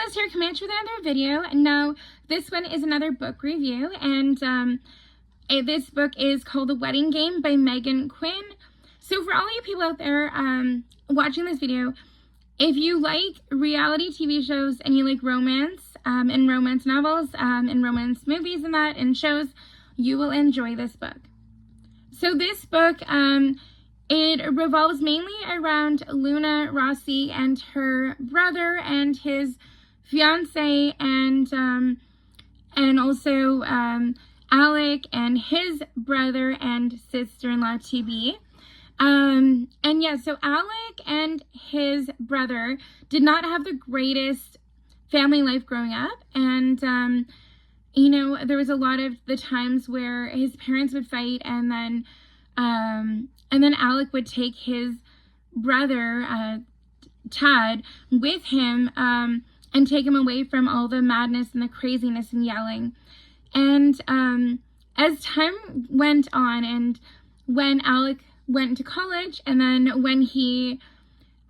Liz here, coming at you with another video. Now, this one is another book review, and this book is called The Wedding Game by Meghan Quinn. So for all you people out there watching this video, if you like reality TV shows and you like romance and romance novels and romance movies and that and shows, you will enjoy this book. So this book, it revolves mainly around Luna Rossi and her brother and his fiance, and also Alec and his brother and sister-in-law to be. And yeah, so Alec and his brother did not have the greatest family life growing up, and you know, there was a lot of the times where his parents would fight, and then Alec would take his brother, Tad, with him and take him away from all the madness and the craziness and yelling. And as time went on, and when Alec went to college, and then when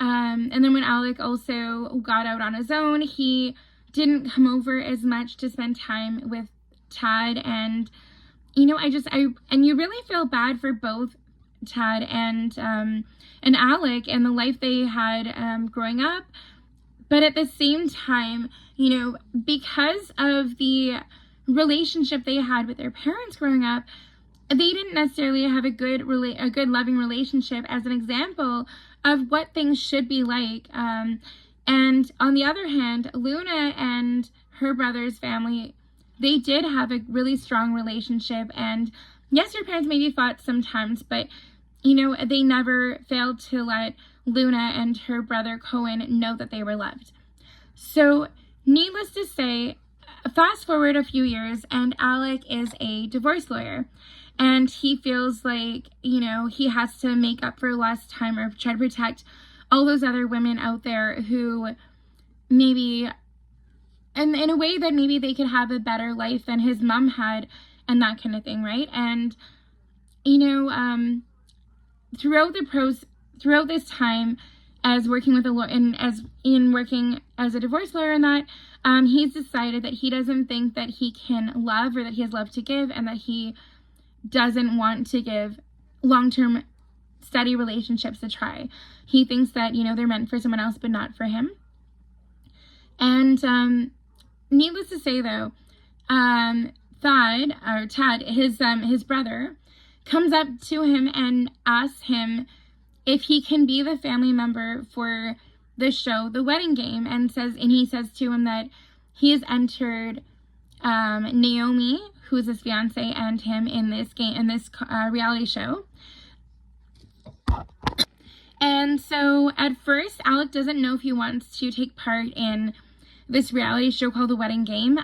when Alec also got out on his own, he didn't come over as much to spend time with Tad. And you know, and you really feel bad for both Tad and Alec and the life they had growing up. But at the same time, you know, because of the relationship they had with their parents growing up, they didn't necessarily have a good loving relationship as an example of what things should be like. And on the other hand, Luna and her brother's family, they did have a really strong relationship. And yes, your parents maybe fought sometimes, but you know, they never failed to let Luna and her brother Cohen know that they were loved. So needless to say, fast forward a few years, and Alec is a divorce lawyer, and he feels like, you know, he has to make up for lost time or try to protect all those other women out there who maybe, and in a way that maybe they could have a better life than his mom had, and that kind of thing, right? And you know, throughout this time as working with a lawyer and working as a divorce lawyer, and that he's decided that he doesn't think that he can love, or that he has love to give, and that he doesn't want to give long-term steady relationships a try. He thinks that, you know, they're meant for someone else but not for him. And needless to say though, Tad, his brother, comes up to him and asks him if he can be the family member for the show, The Wedding Game, and he says to him that he has entered Naomi, who's his fiance, and him in this reality show. And so at first, Alec doesn't know if he wants to take part in this reality show called The Wedding Game.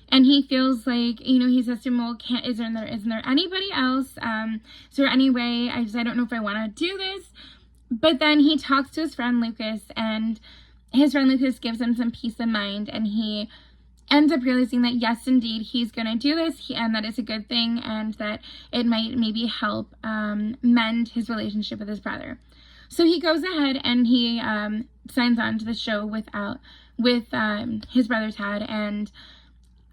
And he feels like, you know, he says to him, well, isn't there anybody else? Is there any way? I don't know if I want to do this. But then he talks to his friend Lucas, and his friend Lucas gives him some peace of mind, and he ends up realizing that yes, indeed, he's going to do this, and that it's a good thing, and that it might maybe help mend his relationship with his brother. So he goes ahead and he signs on to the show with his brother Tad. And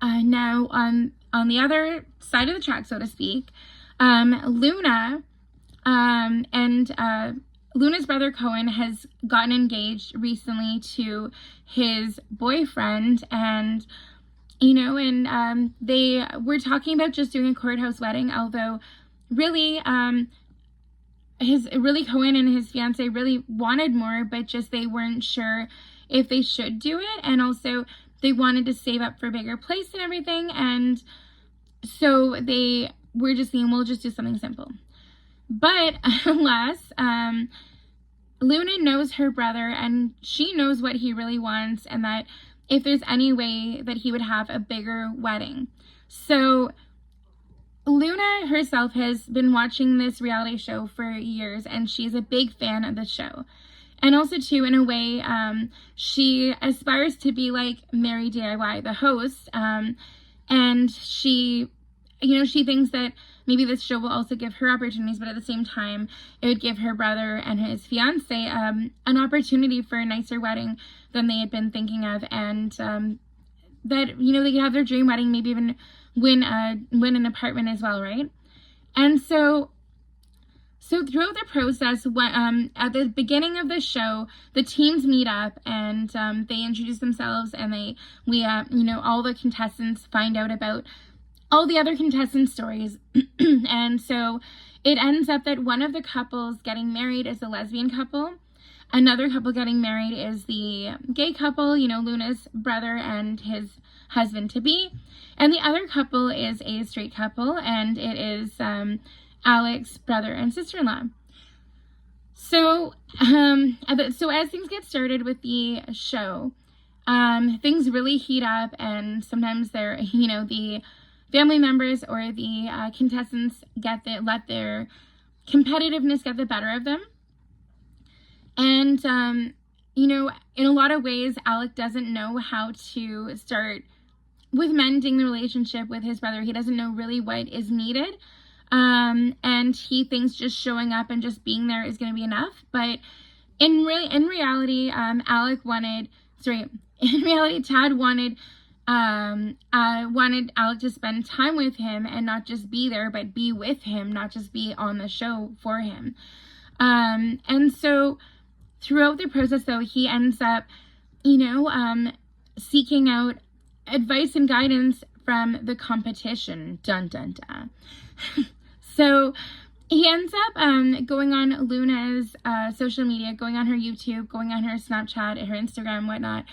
now on the other side of the track, so to speak, Luna and Luna's brother Cohen has gotten engaged recently to his boyfriend, and you know, and they were talking about just doing a courthouse wedding, although really Cohen and his fiance really wanted more, but just they weren't sure if they should do it, and also they wanted to save up for a bigger place and everything, and so they were just saying, we'll just do something simple. But alas, Luna knows her brother, and she knows what he really wants, and that if there's any way that he would have a bigger wedding. So Luna herself has been watching this reality show for years, and she's a big fan of the show. And also, too, in a way, she aspires to be like Mary DIY, the host, and she she thinks that maybe this show will also give her opportunities, but at the same time, it would give her brother and his fiance an opportunity for a nicer wedding than they had been thinking of, and that, they could have their dream wedding, maybe even win an apartment as well, right? And so throughout the process, at the beginning of the show, the teams meet up and they introduce themselves, and all the contestants find out about all the other contestants' stories. And so it ends up that one of the couples getting married is a lesbian couple. Another couple getting married is the gay couple, Luna's brother and his husband-to-be. And the other couple is a straight couple, and it is Alex's brother and sister-in-law. So as things get started with the show, things really heat up, and sometimes they're, the family members or the contestants let their competitiveness get the better of them. And, in a lot of ways, Alec doesn't know how to start with mending the relationship with his brother. He doesn't know really what is needed. And he thinks just showing up and just being there is going to be enough. But in reality, Tad wanted Alec to spend time with him and not just be there, but be with him, not just be on the show for him. And so throughout the process, though, he ends up, seeking out advice and guidance from the competition. Dun, dun, dun. So he ends up going on Luna's social media, going on her YouTube, going on her Snapchat, her Instagram, whatnot.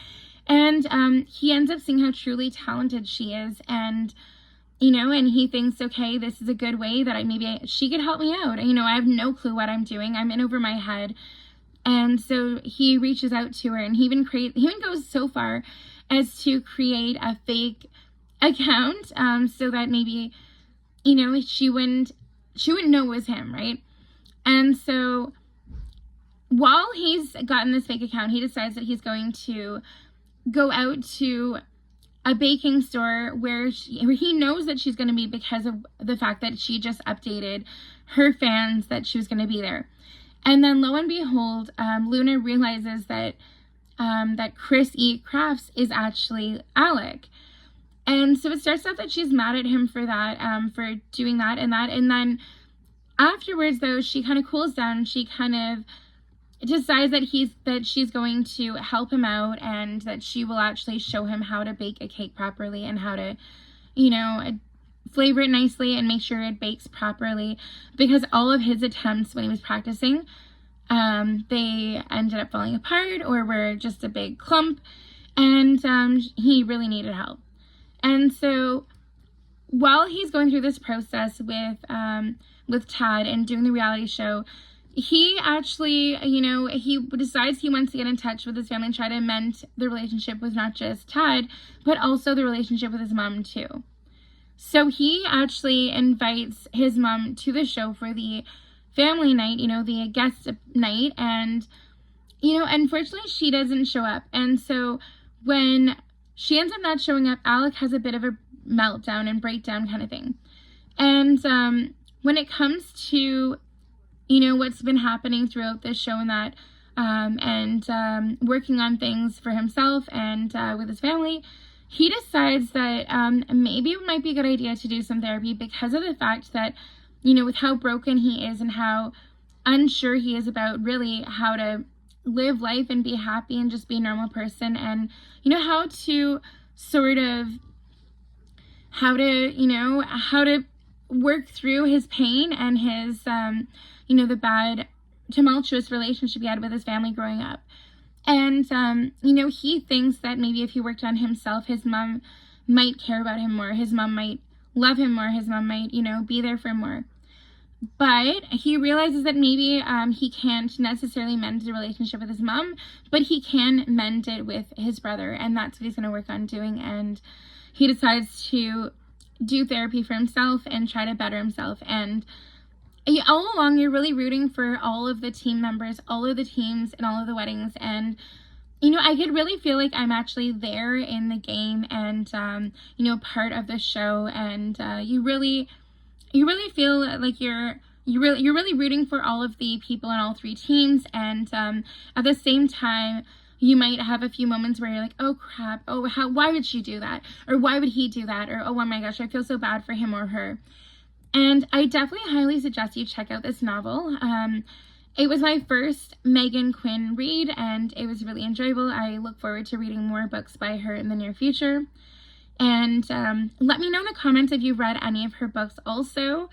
And he ends up seeing how truly talented she is. And, and he thinks, okay, this is a good way that she could help me out. I have no clue what I'm doing. I'm in over my head. And so he reaches out to her, and he even goes so far as to create a fake account so that maybe, she wouldn't know it was him, right? And so while he's gotten this fake account, he decides that he's going to go out to a baking store where he knows that she's going to be, because of the fact that she just updated her fans that she was going to be there. And then lo and behold, Luna realizes that Chris E. Crafts is actually Alec. And so it starts out that she's mad at him for that, for doing that. And then afterwards, though, she kind of cools down. She kind of decides that she's going to help him out, and that she will actually show him how to bake a cake properly, and how to, flavor it nicely and make sure it bakes properly, because all of his attempts when he was practicing, they ended up falling apart or were just a big clump, and he really needed help. And so while he's going through this process with Tad and doing the reality show, he actually, he decides he wants to get in touch with his family and try to mend the relationship with not just Tad, but also the relationship with his mom too. So he actually invites his mom to the show for the family night, the guest night, and, unfortunately she doesn't show up. And so when she ends up not showing up, Alec has a bit of a meltdown and breakdown kind of thing. And when it comes to, what's been happening throughout this show and that, and working on things for himself and with his family, he decides that maybe it might be a good idea to do some therapy, because of the fact that, with how broken he is and how unsure he is about really how to live life and be happy and just be a normal person, and, how to work through his pain and his, the bad, tumultuous relationship he had with his family growing up. And, he thinks that maybe if he worked on himself, his mom might care about him more. His mom might love him more. His mom might, be there for him more. But he realizes that maybe he can't necessarily mend the relationship with his mom, but he can mend it with his brother. And that's what he's going to work on doing. And he decides to do therapy for himself and try to better himself. And all along, you're really rooting for all of the team members, all of the teams, and all of the weddings. And I could really feel like I'm actually there in the game and, part of the show. And you really feel like you're really rooting for all of the people in all three teams. And at the same time, you might have a few moments where you're like, oh crap, oh, why would she do that? Or why would he do that? Or, oh my gosh, I feel so bad for him or her. And I definitely highly suggest you check out this novel. It was my first Meghan Quinn read, and it was really enjoyable. I look forward to reading more books by her in the near future. And let me know in the comments if you've read any of her books also.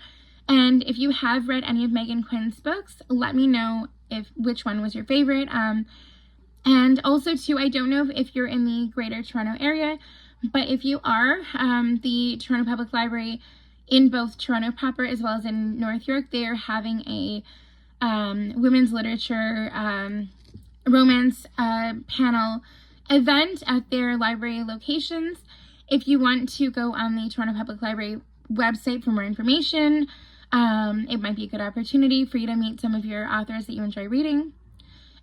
And if you have read any of Meghan Quinn's books, let me know which one was your favorite. And also, too, I don't know if you're in the Greater Toronto area, but if you are, the Toronto Public Library in both Toronto proper as well as in North York, they are having a women's literature romance panel event at their library locations. If you want to go on the Toronto Public Library website for more information, it might be a good opportunity for you to meet some of your authors that you enjoy reading.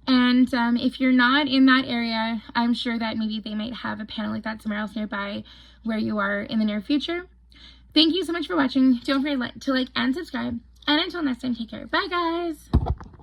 And if you're not in that area, I'm sure that maybe they might have a panel like that somewhere else nearby where you are in the near future. Thank you so much for watching. Don't forget to like and subscribe. And until next time, take care. Bye, guys.